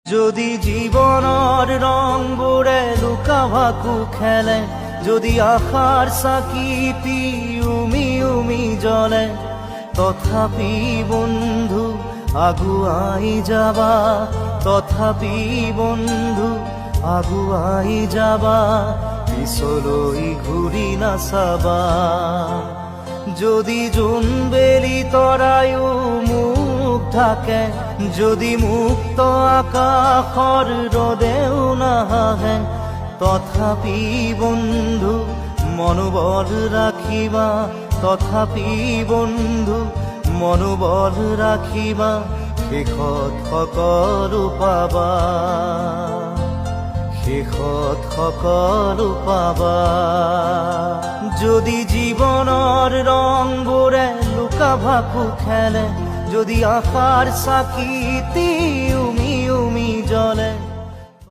যদি জীবনৰ ৰংবোৰে লুকা ভাকু খেলে, যদি আশাৰ চাকিটি উমি উমি জ্বলে, তথাপি বন্ধু আগুৱাই যাবা, তথাপি বন্ধু আগুৱাই যাবা, পিছলৈ ঘূৰি নাচাবা। যদি জোনবেলি তৰায়ো মুখ ঢাকে, যদি মুক্ত আকাশৰ ৰদেও নাহে, তথাপি বন্ধু মনোবল ৰাখিবা, তথাপি বন্ধু মনোবল ৰাখিবা, শেষত সকলো পাবা, শেষত সকলো পাবা। যদি জীৱনৰ ৰংবোৰে লুকা ভাকু খেলে, যদি আশাৰ চাকিটি